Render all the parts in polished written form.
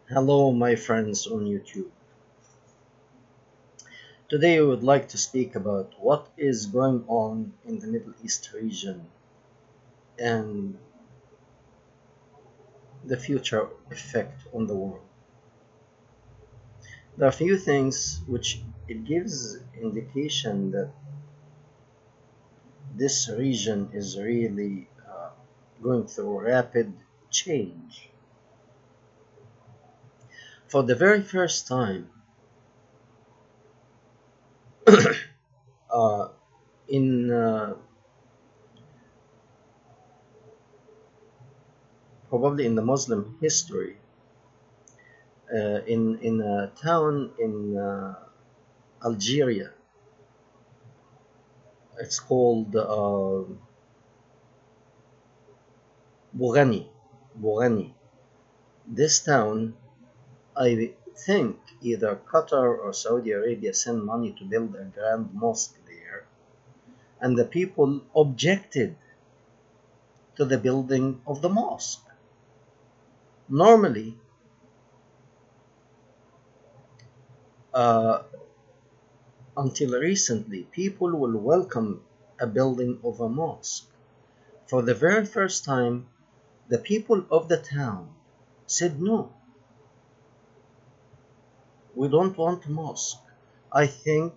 Hello, my friends on YouTube. Today, I would like to speak about what is going on in the Middle East region and the future effect on the world. There are a few things which it gives indication that this region is really going through rapid change. For the very first time, uh, in probably in the Muslim history, in a town in Algeria. It's called Bougani. Bougani. This town, I think either Qatar or Saudi Arabia sent money to build a grand mosque there, and the people objected to the building of the mosque. Normally, uh, until recently, people will welcome a building of a mosque. For the very first time, the people of the town said no, we don't want a mosque. I think,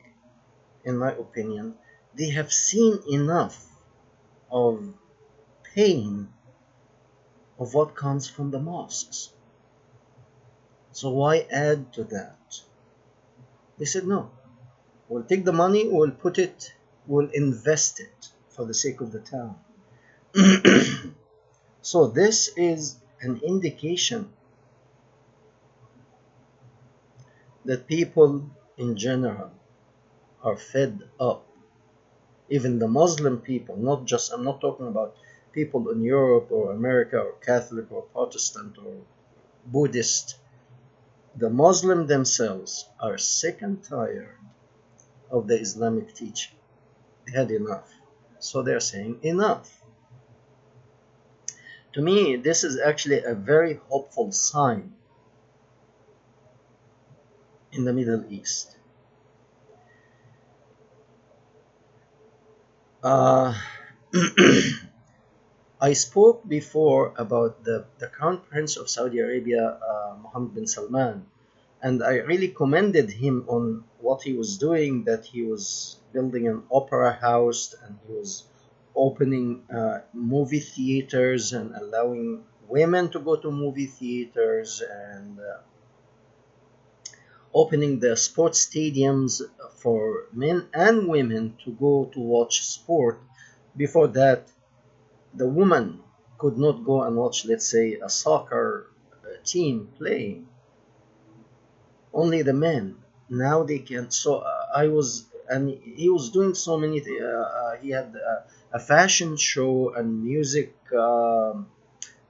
in my opinion, they have seen enough of pain of what comes from the mosques. So why add to that? They said no, we'll take the money, we'll invest it for the sake of the town. So this is an indication that people in general are fed up. Even the Muslim people, I'm not talking about people in Europe or America or Catholic or Protestant or Buddhist. The Muslim themselves are sick and tired of the Islamic teaching. They had enough. So they're saying enough. To me, this is actually a very hopeful sign in the Middle East. I spoke before about the Crown Prince of Saudi Arabia, Mohammed bin Salman, and I really commended him on what he was doing, that he was building an opera house and he was opening movie theaters and allowing women to go to movie theaters and opening the sports stadiums for men and women to go to watch sport. Before that, the woman could not go and watch, let's say, a soccer team playing. Only the men. Now they can. So and he was doing so many. He had a fashion show and music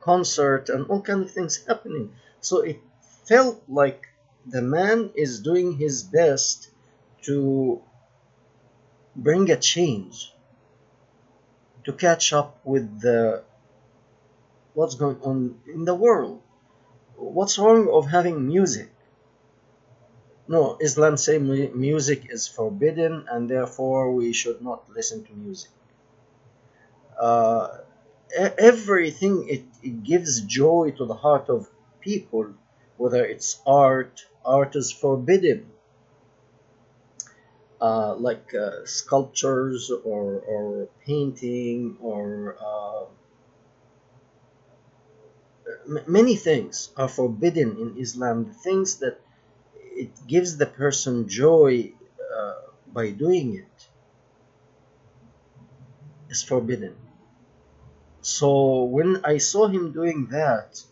concert and all kind of things happening. So it felt like the man is doing his best to bring a change, to catch up with what's going on in the world. What's wrong of having music? No, Islam say music is forbidden and therefore we should not listen to music. Everything, it gives joy to the heart of people, whether it's art is forbidden, like sculptures or painting or many things are forbidden in Islam. The things that it gives the person joy by doing it is forbidden. So when I saw him doing that,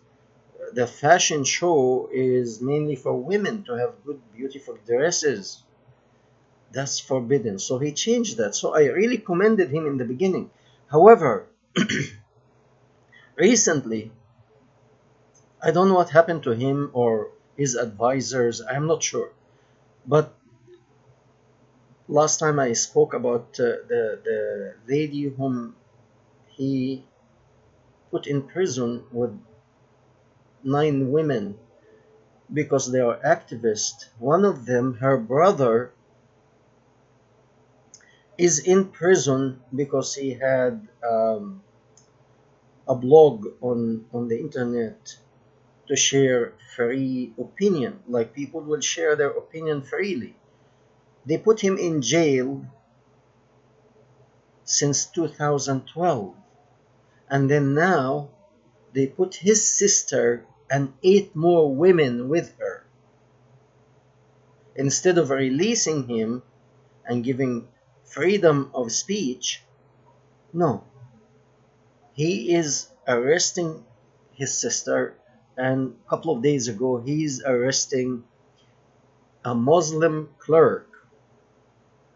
the fashion show is mainly for women to have good, beautiful dresses. That's forbidden. So he changed that. So I really commended him in the beginning. However, recently, I don't know what happened to him or his advisors. I'm not sure. But last time I spoke about the lady whom he put in prison with 9 women because they are activists. One of them, her brother, is in prison because he had a blog on the internet to share free opinion, like people will share their opinion freely. They put him in jail since 2012, and then now they put his sister and 8 more women with her. Instead of releasing him and giving freedom of speech, no, he is arresting his sister, and a couple of days ago he's arresting a Muslim clerk,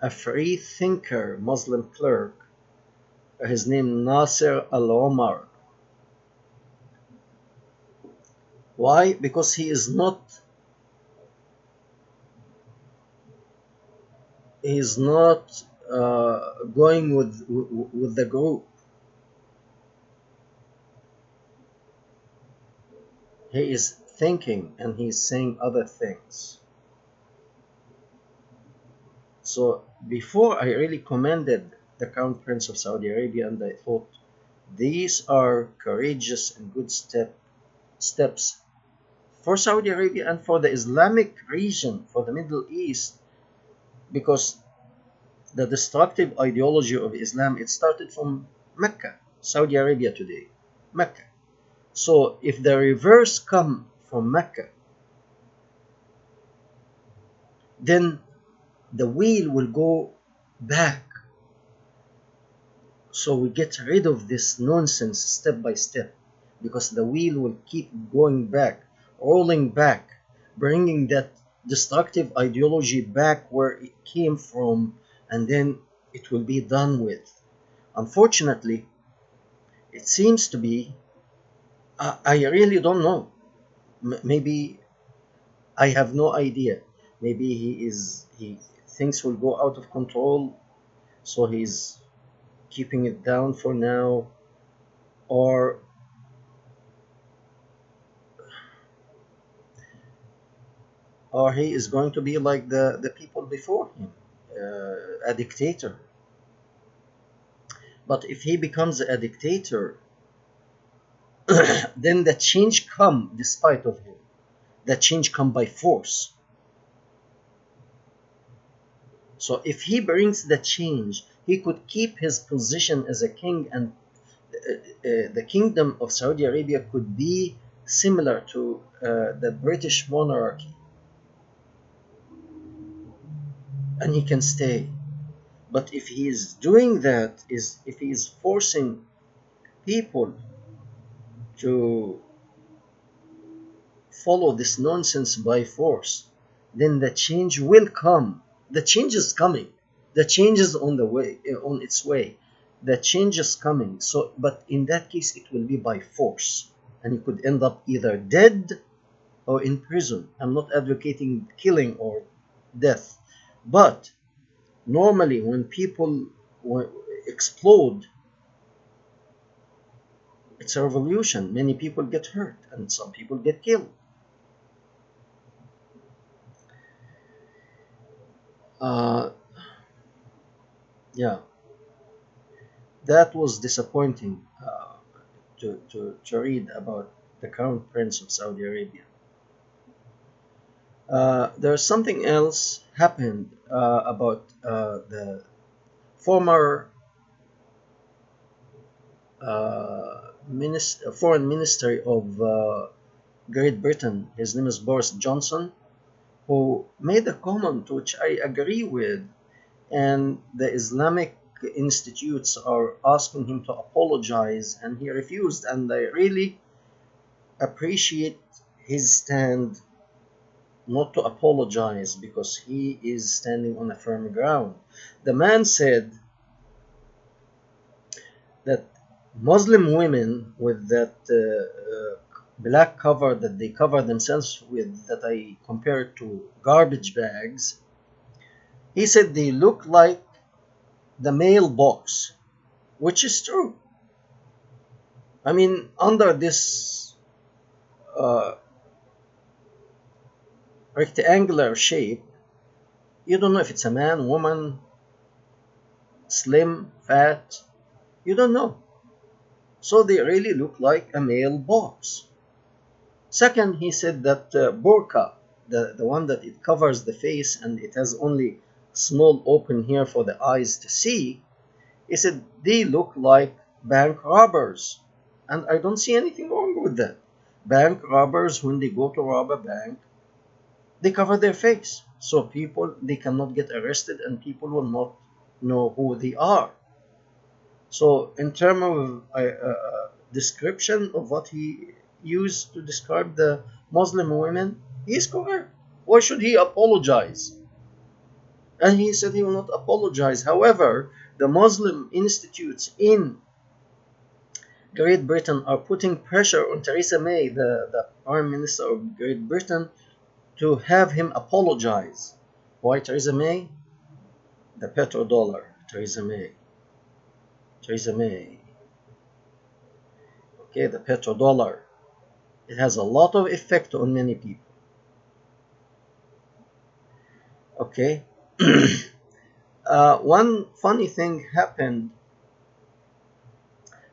a free thinker Muslim clerk. His name Nasser Al-Omar. Why? Because he is not going with the group. He is thinking and he's saying other things. So before, I really commended the Crown Prince of Saudi Arabia, and I thought these are courageous and good steps for Saudi Arabia and for the Islamic region, for the Middle East, because the destructive ideology of Islam, it started from Mecca, Saudi Arabia today, Mecca. So if the reverse come from Mecca, then the wheel will go back. So we get rid of this nonsense step by step, because the wheel will keep going back, rolling back, bringing that destructive ideology back where it came from, and then it will be done with. Unfortunately, it seems to be, I really don't know. Maybe I have no idea. Maybe he things will go out of control, so he's keeping it down for now, or he is going to be like the people before him, a dictator. But if he becomes a dictator, then the change come despite of him. The change come by force. So if he brings the change, he could keep his position as a king, and the kingdom of Saudi Arabia could be similar to the British monarchy, and he can stay. But if he is doing that, if he is forcing people to follow this nonsense by force, then the change will come. The change is coming. The change is on the way, on its way. The change is coming. So, but in that case, it will be by force, and he could end up either dead or in prison. I'm not advocating killing or death, but normally when people explode, it's a revolution. Many people get hurt and some people get killed. Yeah, that was disappointing to read about the Crown Prince of Saudi Arabia. There's something else happened about the former foreign minister of Great Britain. His name is Boris Johnson, who made a comment which I agree with, and the Islamic institutes are asking him to apologize, and he refused, and I really appreciate his stand not to apologize, because he is standing on a firm ground. The man said that Muslim women with that black cover that they cover themselves with, that I compared to garbage bags, he said they look like the mailbox, which is true. I mean, under this rectangular shape. You don't know if it's a man, woman, slim, fat. You don't know. So they really look like a mailbox. Second, he said that burqa, the one that it covers the face and it has only small open here for the eyes to see, he said they look like bank robbers. And I don't see anything wrong with that. Bank robbers, when they go to rob a bank, they cover their face. So people, they cannot get arrested and people will not know who they are. So in terms of description of what he used to describe the Muslim women, he is correct. Why should he apologize? And he said he will not apologize. However, the Muslim institutes in Great Britain are putting pressure on Theresa May, the Prime Minister of Great Britain, to have him apologize. Why Theresa May? The petrodollar. Theresa May. Theresa May. Okay, the petrodollar. It has a lot of effect on many people. Okay. One funny thing happened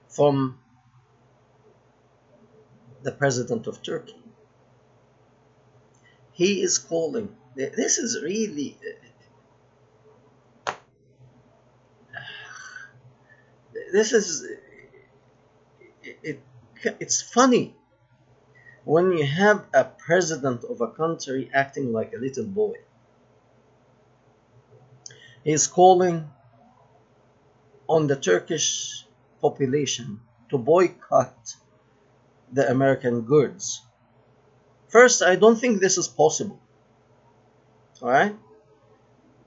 from the president of Turkey. He is calling. This is really. This is. It's funny when you have a president of a country acting like a little boy. He's calling on the Turkish population to boycott the American goods. First, I don't think this is possible. All right?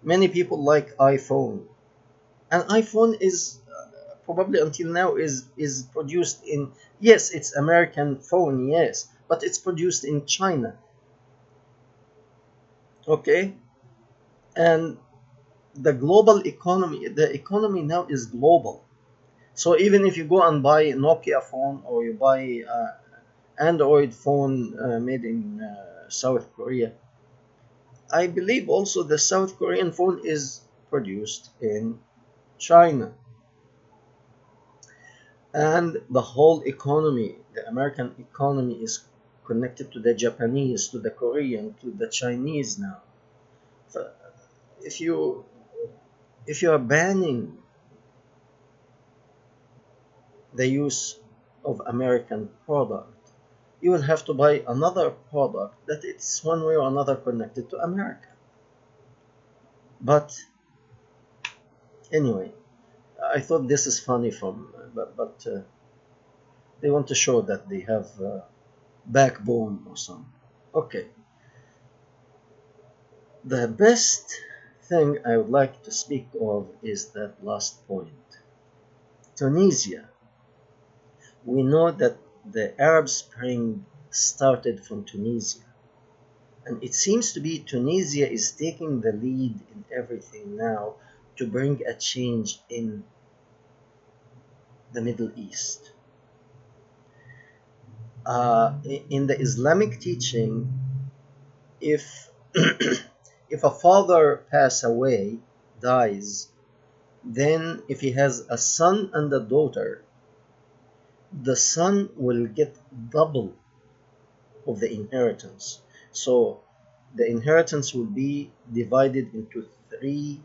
Many people like iPhone. And iPhone is probably until now is produced in, yes, it's American phone, yes, but it's produced in China. Okay? And the global economy, the economy now is global. So even if you go and buy a Nokia phone or you buy Android phone made in South Korea, I believe also the South Korean phone is produced in China. And the whole economy, the American economy, is connected to the Japanese, to the Korean, to the Chinese now. So if you are banning the use of American product, you will have to buy another product that it's one way or another connected to America. But anyway, I thought this is funny but they want to show that they have backbone or something. Okay. The best thing I would like to speak of is that last point. Tunisia. We know that the Arab Spring started from Tunisia. And it seems to be Tunisia is taking the lead in everything now to bring a change in the Middle East. In the Islamic teaching, if if a father passes away, dies, then if he has a son and a daughter, the son will get double of the inheritance. So the inheritance will be divided into 3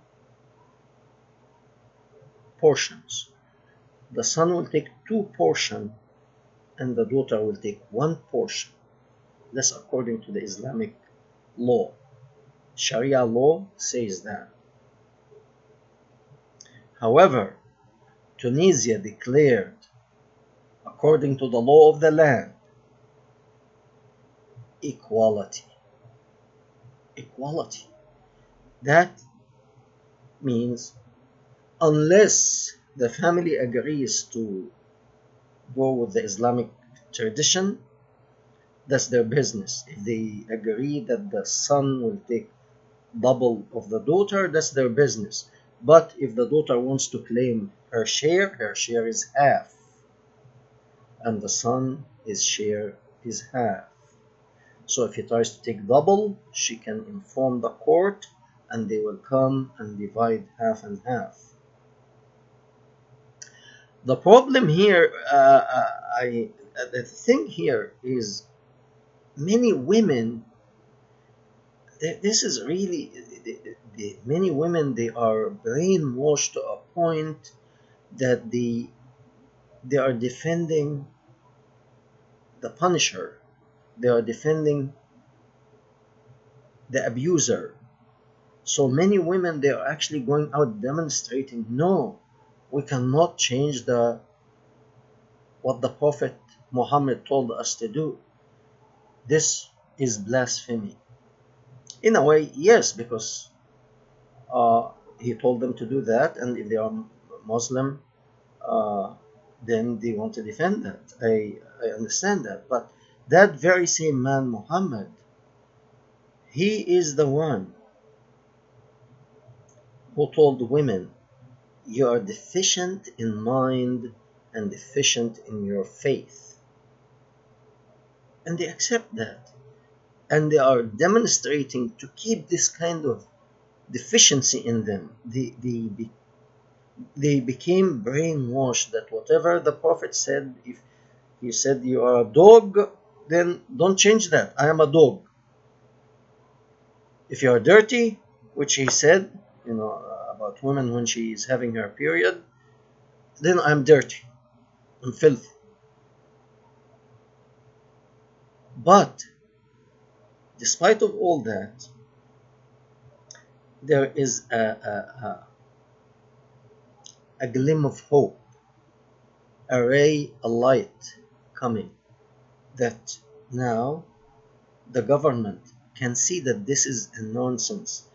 portions. The son will take 2 portions and the daughter will take 1 portion. That's according to the Islamic law. Sharia law says that. However, Tunisia declared, according to the law of the land, equality. Equality. That means unless the family agrees to go with the Islamic tradition, that's their business. If they agree that the son will take double of the daughter, that's their business. But if the daughter wants to claim her share is half. And the son, his share is half. So if he tries to take double, she can inform the court and they will come and divide half and half. The problem here, the thing here is many women, this is really, many women, they are brainwashed to a point that they are defending the punisher. They are defending the abuser. So many women, they are actually going out demonstrating, no, we cannot change what the Prophet Muhammad told us to do. This is blasphemy. In a way, yes, because he told them to do that, and if they are Muslim, then they want to defend that. I understand that. But that very same man, Muhammad, he is the one who told women, you are deficient in mind and deficient in your faith. And they accept that. And they are demonstrating to keep this kind of deficiency in them. They became brainwashed that whatever the Prophet said, if he said you are a dog, then don't change that. I am a dog. If you are dirty, which he said, about women when she is having her period, then I'm dirty. I'm filthy. But despite of all that, there is a gleam of hope, a ray, a light coming, that now the government can see that this is a nonsense.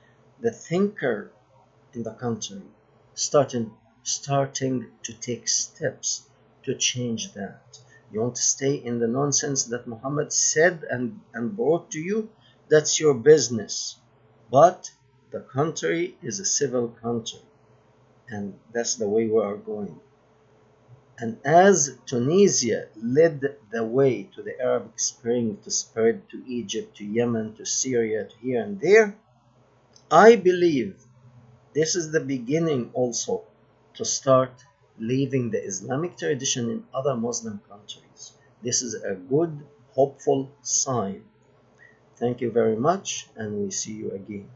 The thinker in the country starting to take steps to change that. You want to stay in the nonsense that Muhammad said and brought to you? That's your business. But the country is a civil country, and that's the way we are going. And as Tunisia led the way to the Arab Spring to spread to Egypt, to Yemen, to Syria, to here and there, I believe this is the beginning also to start leaving the Islamic tradition in other Muslim countries. This is a good, hopeful sign. Thank you very much, and we see you again.